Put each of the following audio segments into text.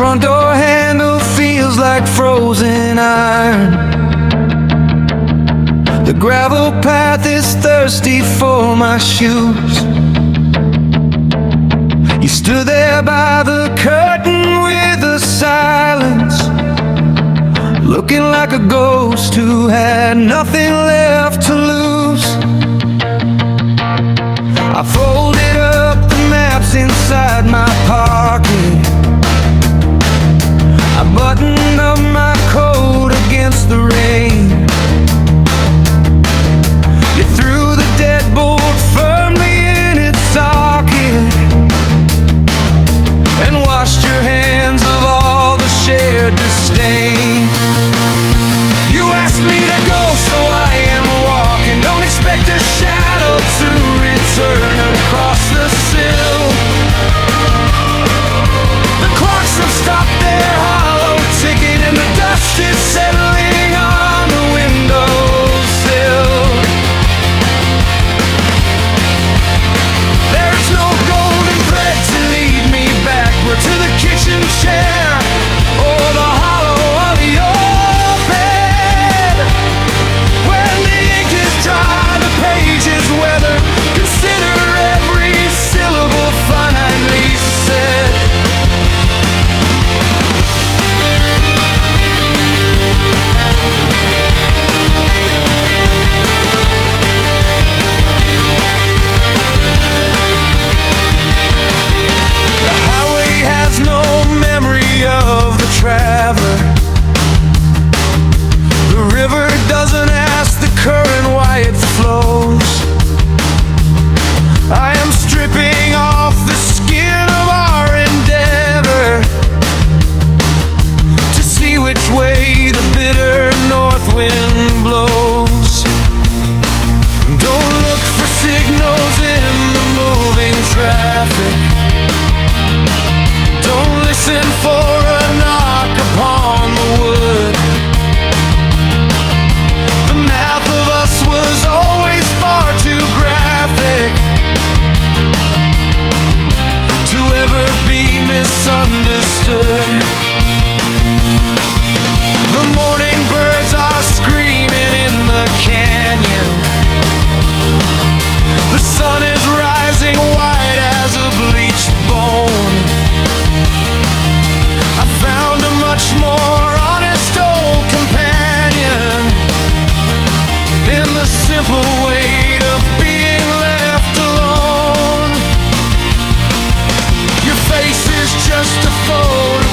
front door handle feels like frozen iron. The gravel path is thirsty for my shoes. You stood there by the curtain with a silence, looking like a ghost who had nothing left to lose. I folded up the maps inside my pocket. I buttoned up my coat against the rain. You threw the deadbolt firmly in its socket and washed your hands of all the shared disdain. You asked me to go, so I am walking. Don't expect a shadow to return across the sill. The clocks have stopped their hollow ticking, and the dust is settling on the windowsill. There's no golden thread to lead me backward to the kitchen chair or the hollow of your bed. When the ink is dry, the page is weathered. Consider every syllable finitely said. The highway has no memory of the traveler. The river doesn't ask the current why it flows. I am stripping off the skin of our endeavor to see which way the bitter north wind blows. Don't look for signals in the moving traffic. Don't listen for a knock upon the wood. The math of us was always far too graphic to ever be misunderstood. The morning birds are screaming in the canyon. The sun is rising white as a bleached bone. I found a much more honest old companion in the simple weight of being left alone. Your face is just a photo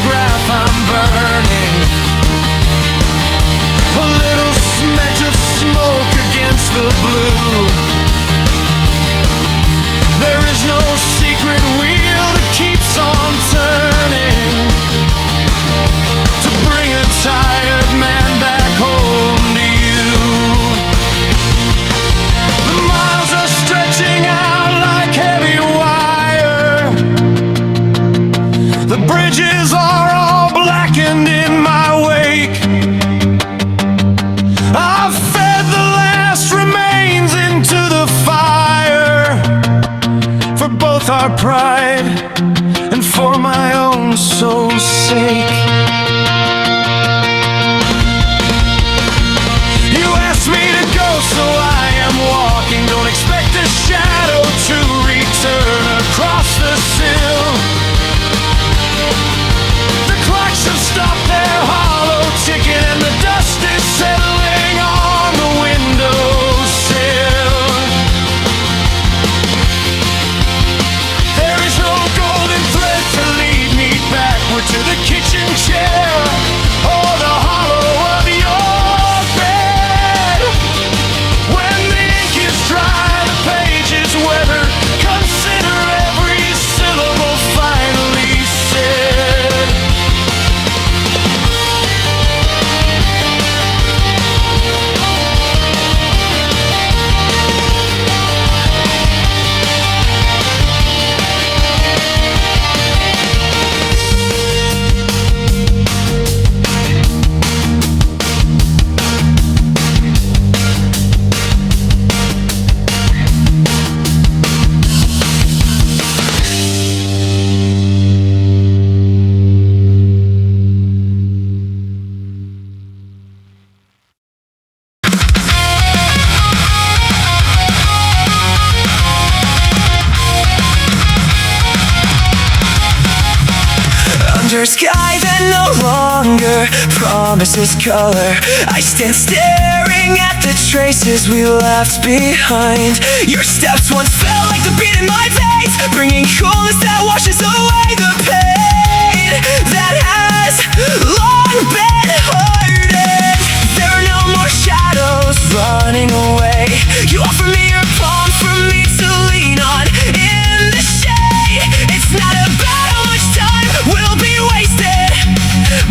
under a sky that no longer promises color. I stand staring at the traces we left behind. Your steps once felt like the beat in my veins, bringing coolness that washes away the pain that has long been hardened. There are no more shadows running away. You offer me your palm for me to lean on in the shade. It's not about how much time will be wasted,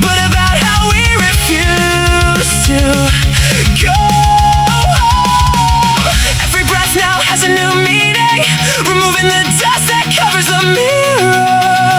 but about how we refuse to go home. Every breath now has a new meaning, removing the dust that covers the mirror.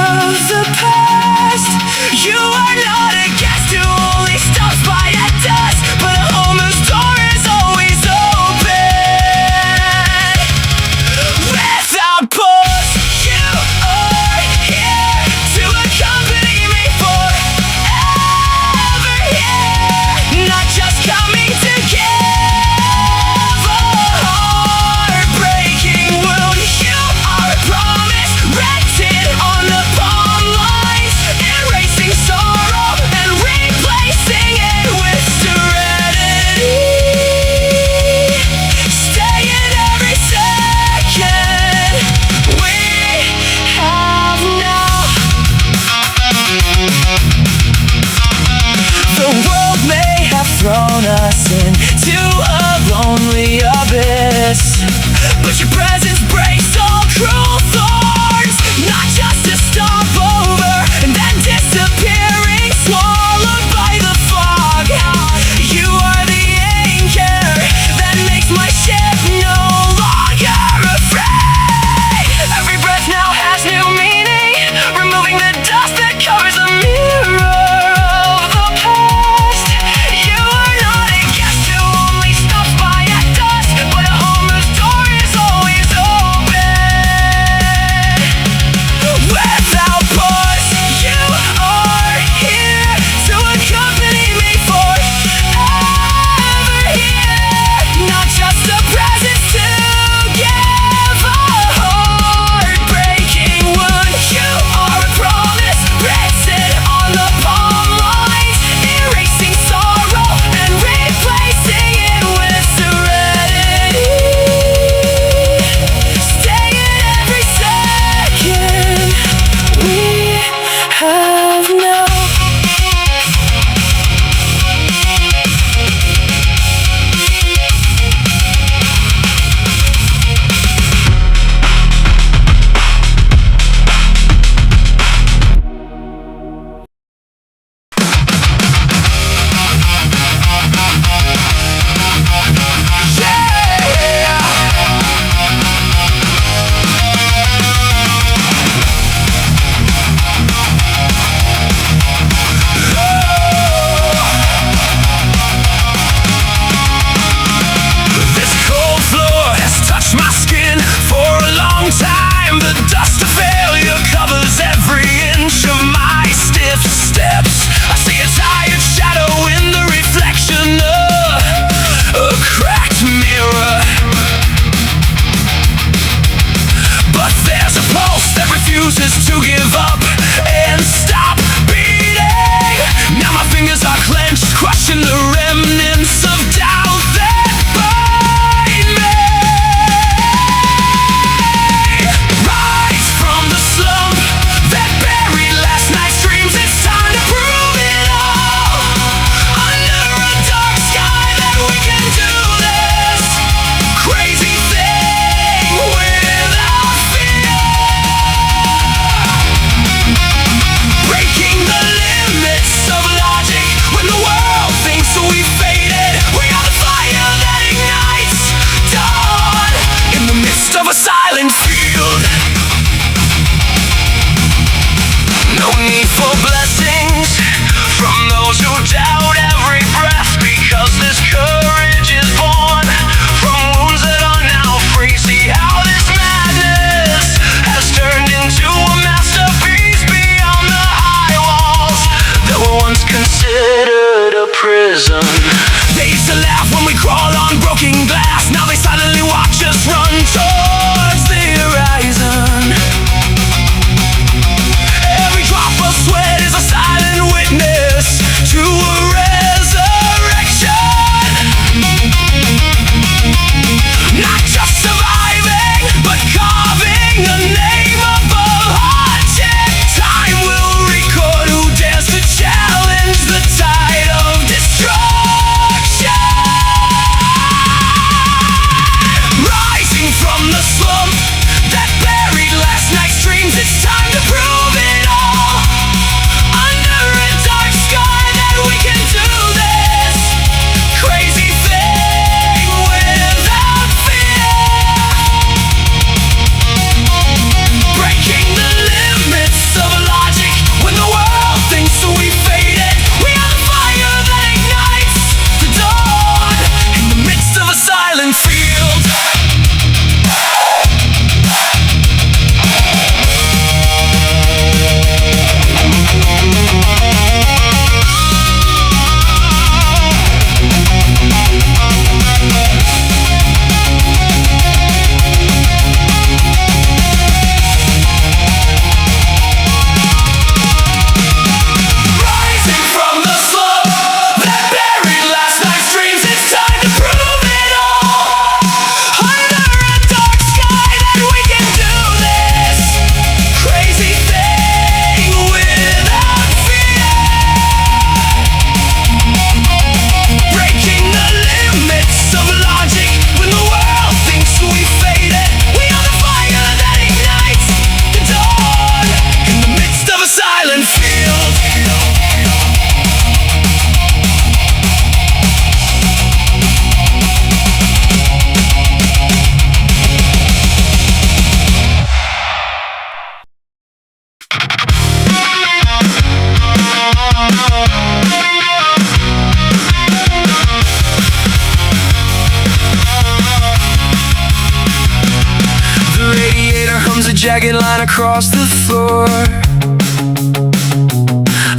jagged line across the floor.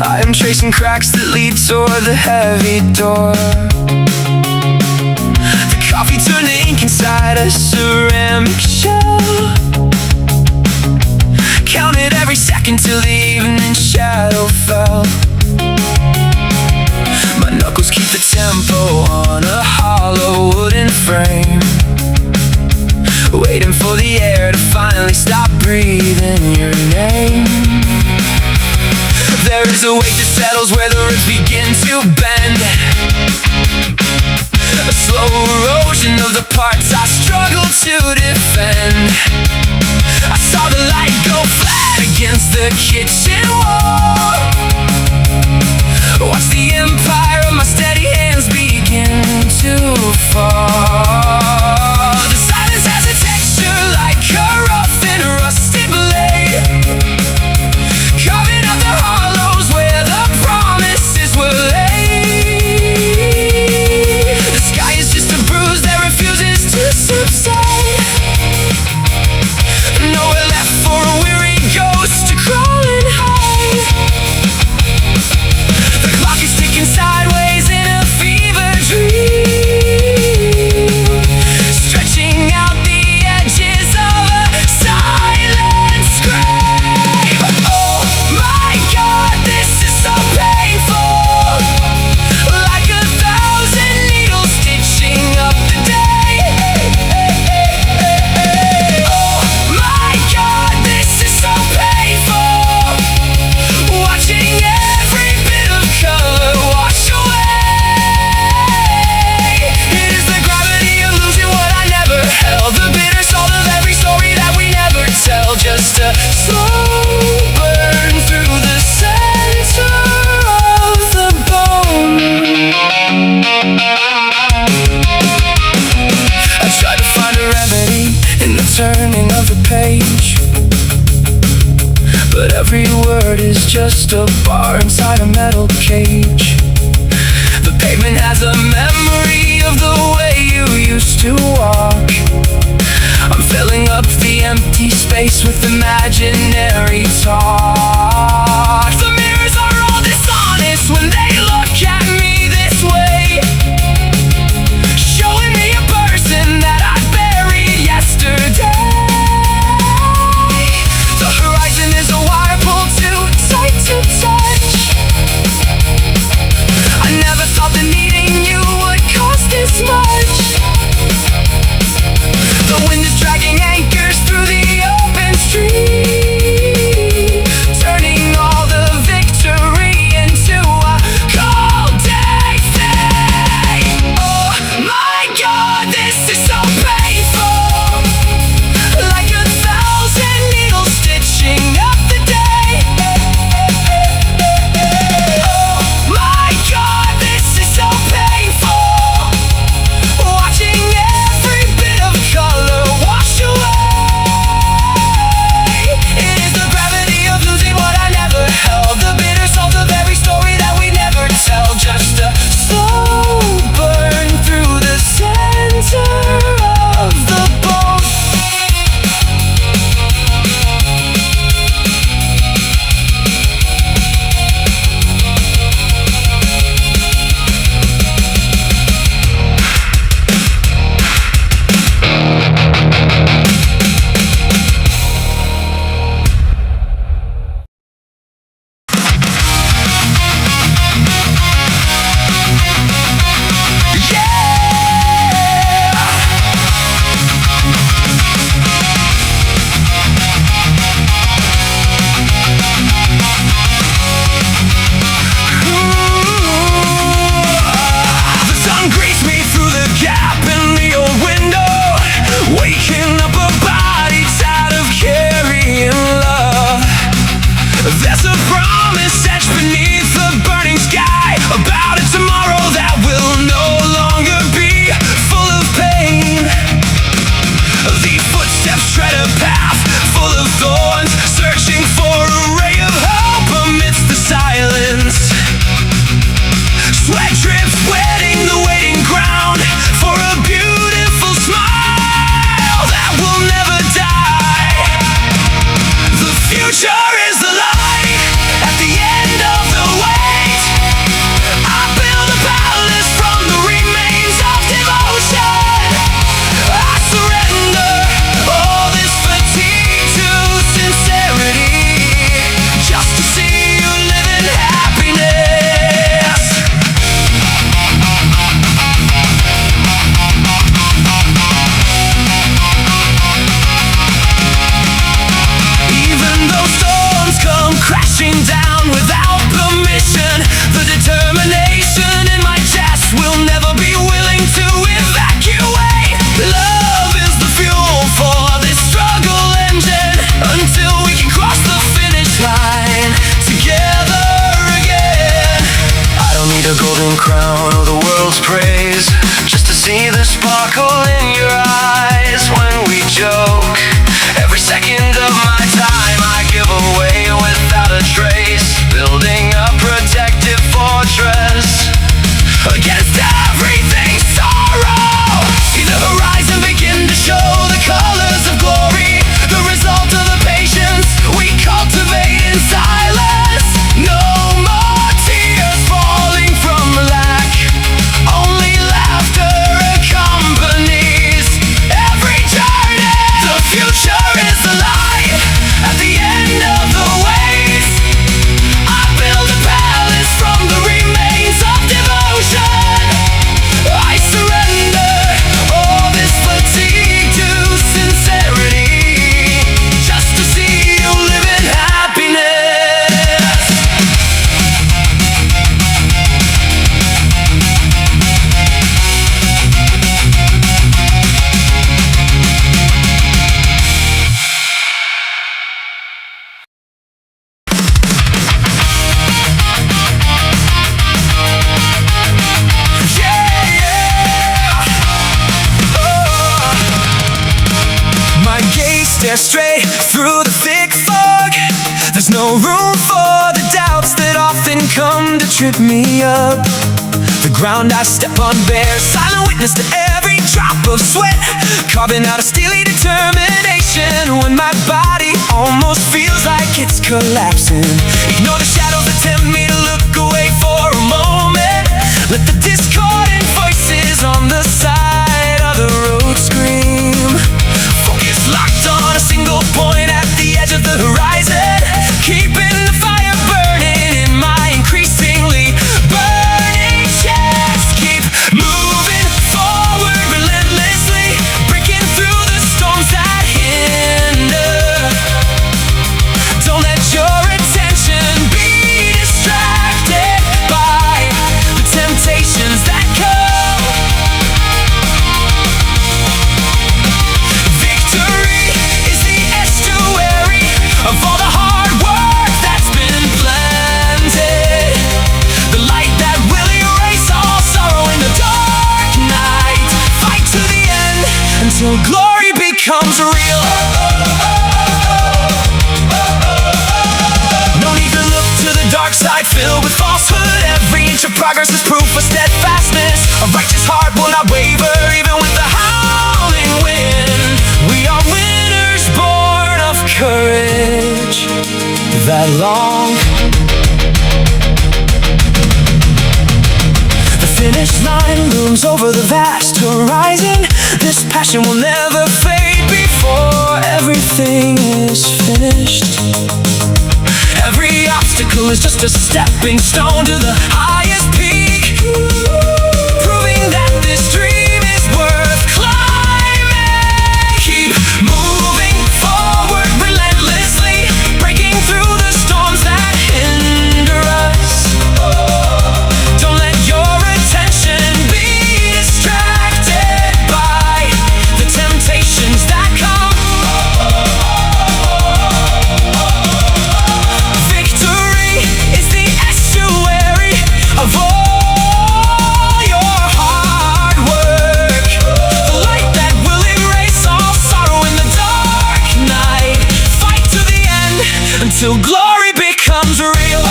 I am tracing cracks that lead toward the heavy door. The coffee turned to ink inside a ceramic shell. Counted every second till the evening shadow fell. My knuckles keep the tempo on a hollow wooden frame, waiting for the air to finally stop breathing your name. There is a weight that settles where the ribs begin to bend, a slow erosion of the parts I struggle to defend. I saw the light go flat against the kitchen wall. Watch the empire of my steady hands begin to fall. The silence has a texture like a rough and rusty blade, carving out the hollows where the promises were laid. The sky is just a bruise that refuses to subside. Nowhere left for a weary ghost to crawl and hide. The clock is ticking sideways in a fever dream, stretching out the edges of a silent scream. Oh my God, this is so painful, like 1,000 needles stitching up the day. Oh my God, this is so painful, watching every bit of color wash away. It is the gravity of losing what I never held, the bitter salt of every story that we never tell, just a slow burn through the center of the bone. I try to find a remedy in the turning of the page, but every word is just a bar inside a metal cage. The pavement has a memory of the way you used to walk. I'm filling up the empty space with imaginary talk. The mirrors are all dishonest when they look at me this way, showing me a person that I buried yesterday. The horizon is a wire pulled too tight to touch. I never thought that needing you would cost this much. The wind is dragging anchors through the open street, turning all the victory into a cold day thing. Oh my God, this is so painful, like 1,000 needles stitching up the day. Oh my God, this is so painful, watching every bit of color wash away. It is the gravity of losing what I never held, the bitter salt of every story that we never tell, just a slow burn through the center of the bone. The sun greased me through the gap in the old window, waking up a body tired of carrying love. There's a promise etched beneath the burning sky about a tomorrow that will no longer be full of pain. The footsteps tread a path full of thorns, searching for a ray of hope amidst the silence. Sweat drips wetting the waiting ground for a beautiful smile that will never die. stare straight through the thick fog. There's no room for the doubts that often come to trip me up. The ground I step on bears silent witness to every drop of sweat, carving out a steely determination when my body almost feels like it's collapsing. Ignore the shadows that tempt me to look away for a moment. Let the discordant voices on the side of the road scream. Focus locked on a single point at the edge of the horizon, keeping the fire burning in my increasingly burning chest. Keep moving forward relentlessly, breaking through the storms that hinder. Don't let your attention be distracted by the temptations that come. Victory is the estuary of all the hard work that's been planted, the light that will erase all sorrow in the dark night. Fight to the end until glory becomes real. No need to look to the dark side filled with falsehood. Every inch of progress is proof of steadfastness. A righteous heart will not waver even with the howling wind. We are winners born of courage that long. The finish line looms over the vast horizon. This passion will never fade before everything is finished. Every obstacle is just a stepping stone to the highest peak, proving that this dream is worth climbing. Keep moving forward relentlessly, breaking through the storms that hinder us. Don't let your attention be distracted by the temptations that come. Victory is the estuary of all your hard work, the light that will erase all sorrow in the dark night. Fight to the end until glory becomes real.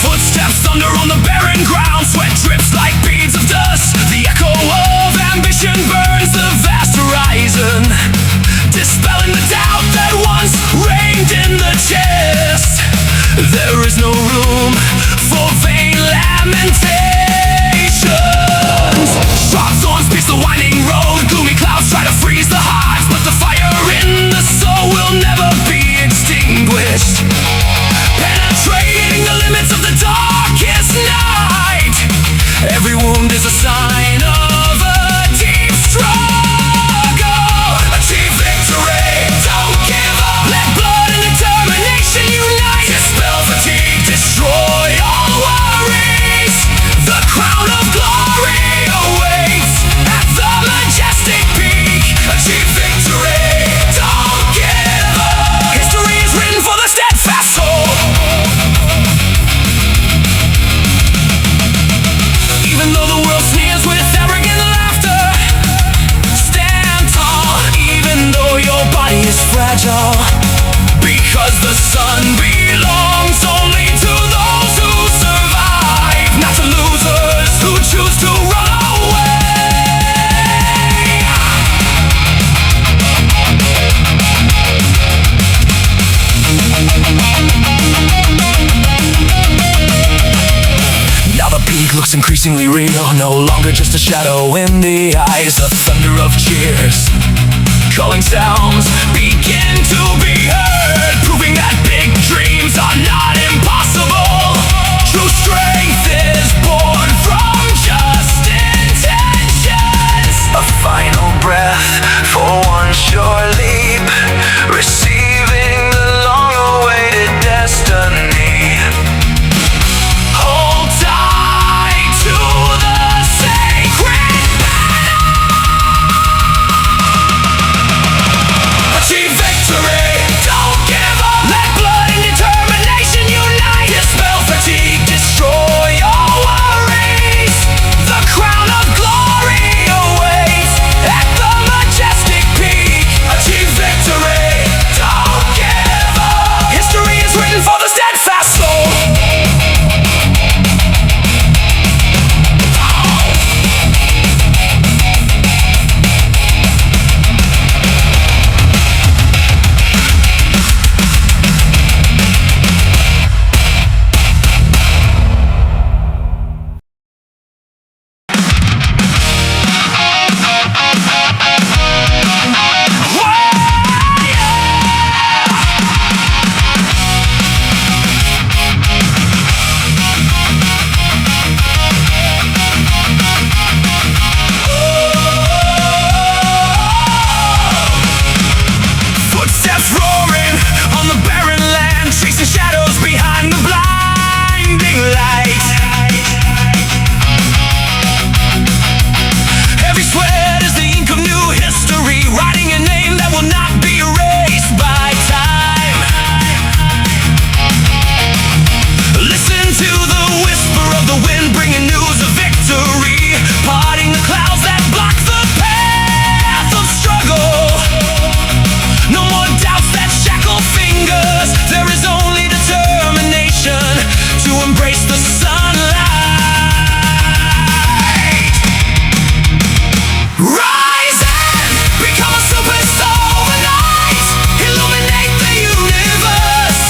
Footsteps thunder on the barren ground, sweat drips like beads of dust. The echo of ambition burns the vast horizon, dispelling the doubt that once reigned in the chest. There is no room for vain lamentations. Sharp thorns pierce the winding road, gloomy clouds try to freeze the heart, but the fire in the soul will never be extinguished, penetrating the limits of the darkest night. Every wound is a sign of a deep struggle. Achieve victory, don't give up. Let blood and determination unite. Dispel fatigue, destroy all worries. increasingly real, no longer just a shadow in the eyes. The thunder of cheers, calling sounds begin to be heard, proving that big dreams are not impossible. True strength is born from just intentions. A final breath for one sure leap, receiving the long-awaited destiny. Hold tight to the sacred battle. Achieve victory, don't give up. Let blood and determination unite. Dispel fatigue, destroy your worries. The crown of glory awaits at the majestic peak. Achieve victory, don't give up. History is written for the steadfast soul. Footsteps roaring on the barren land, chasing shadows behind the blinding light. Every sweat is the ink of new history, writing a name that will not be erased by time. Listen to the whisper of the wind, bringing news of victory, parting the clouds that block the path of struggle. No more doubts that shackle fingers. There is only determination to embrace the sunlight. Rise and become a superstar overnight. Illuminate the universe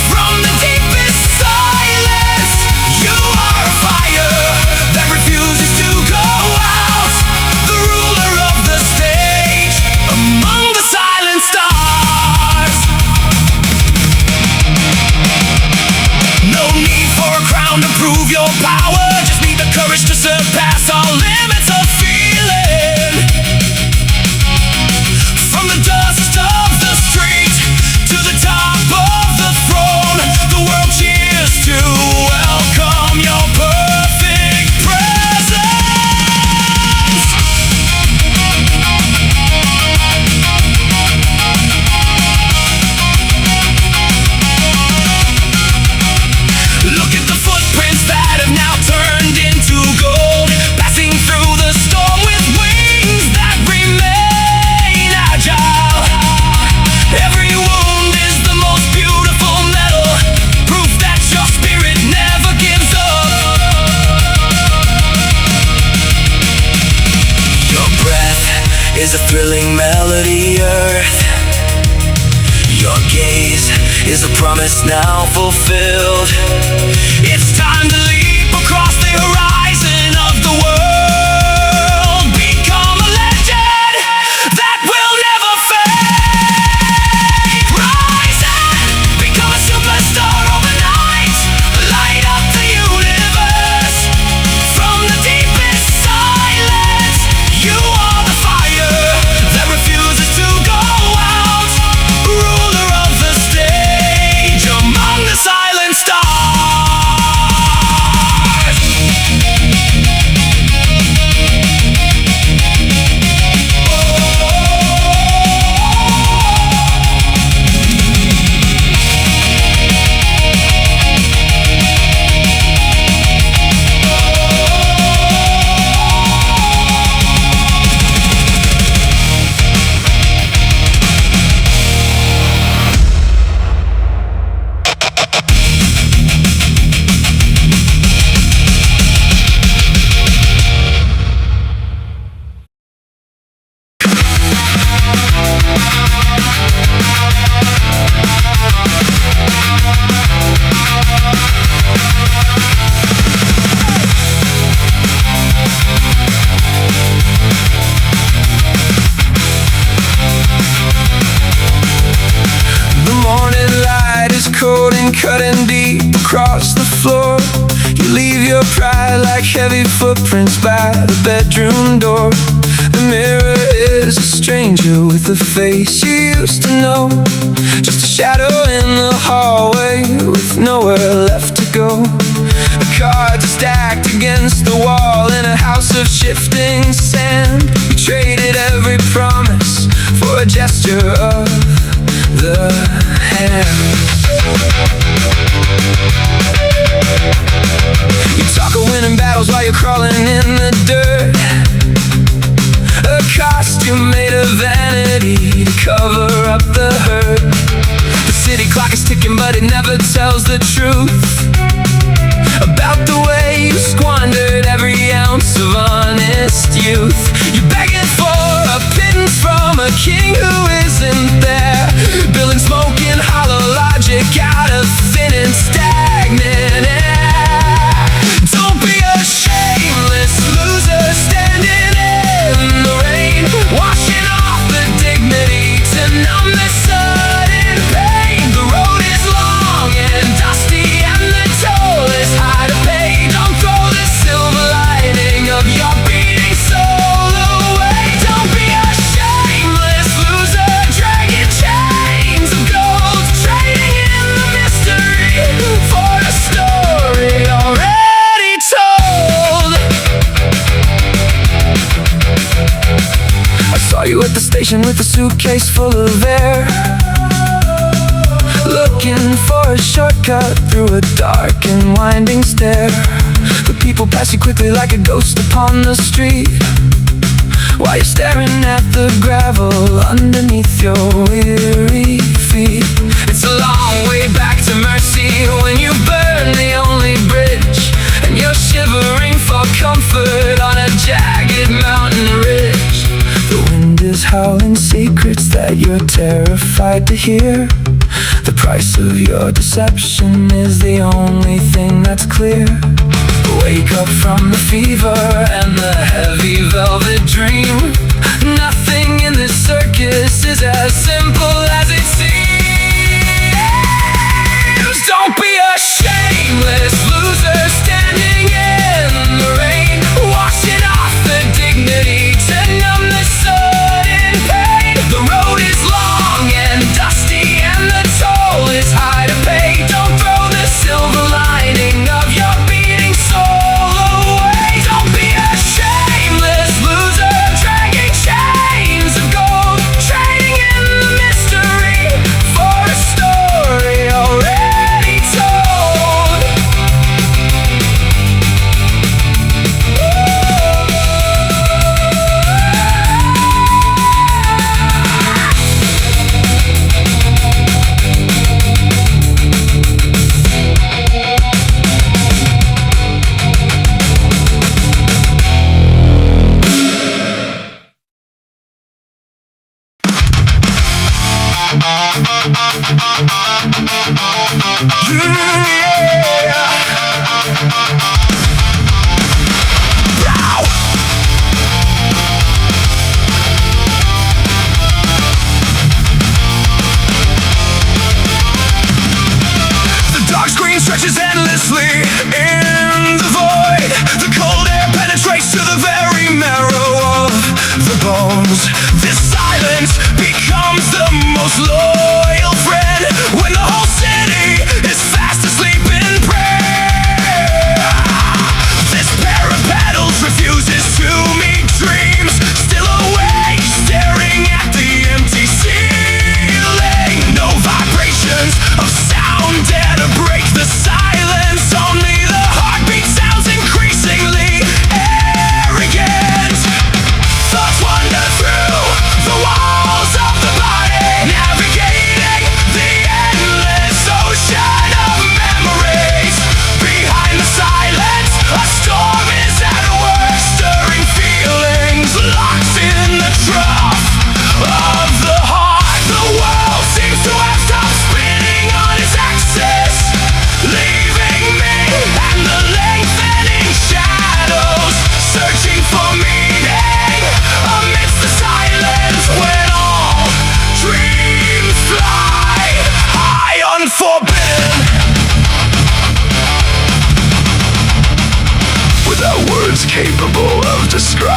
from the deepest silence. You are a fire that refuses to go out, the ruler of the stage among the silent stars. No need for a crown to prove your power, just need the courage to surpass all limits of feeling. From the dust of the street to the top of the throne, the world cheers to welcome your perfect presence. Look at the footprints that have now turned into gold, passing through the storm with wings that remain agile. Every wound is the most beautiful medal, proof that your spirit never gives up. Your breath is a thrilling melody, Earth. Your gaze is a promise now fulfilled. It's time to leap across the horizon of the world. Become a legend that will never fade. Rise and become a superstar overnight. Light up the universe from the deepest silence. You are the fire that refuses to go out, ruler of the stage among the silent stars. cold and cutting deep across the floor. You leave your pride like heavy footprints by the bedroom door. The mirror is a stranger with a face you used to know, just a shadow in the hallway with nowhere left to go. The cards are stacked against the wall in a house of shifting sand. We traded every promise for a gesture of the hand. You talk of winning battles while you're crawling in the dirt, a costume made of vanity to cover up the hurt. The city clock is ticking but it never tells the truth about the way you squandered every ounce of honest youth. You're begging for a pittance from a king who isn't there, building smoking hollow logic out of thin and stagnant air. Don't be a shameless loser standing in the rain, washing off the dignity to numb the sudden pain. The road is long and dusty and the toll is high to pay. Don't throw the silver lining of your beating soul away. Don't be a shameless loser dragging chains of gold, trading in the mystery for a story already told. I saw you at the station with a suitcase full of air, looking for a shortcut through a dark and winding stair. The people pass you quickly like a ghost upon the street, while you're staring at the gravel underneath your weary feet. It's a long way back to mercy when you burn the only bridge, and you're shivering for comfort on a jagged mountain ridge. The wind is howling secrets that you're terrified to hear. The price of your deception is the only thing that's clear. Wake up from the fever and the heavy velvet dream. Nothing in this circus is as simple as it seems. Don't be a shameless loser standing in the rain, washing off the dignity to numb the sudden pain. The road is long and dusty and the toll is high to pay. Don't throw the silver lining of your beating soul away. Don't be a shameless loser dragging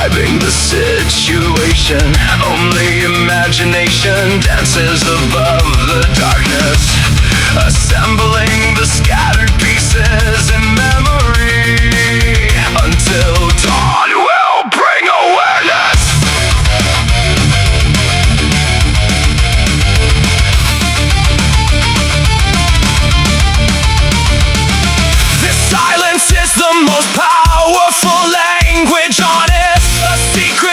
describing the situation. Only imagination dances above the darkness, assembling the scattered pieces in memory until dawn will bring awareness. This silence is the most powerful language on it, a secret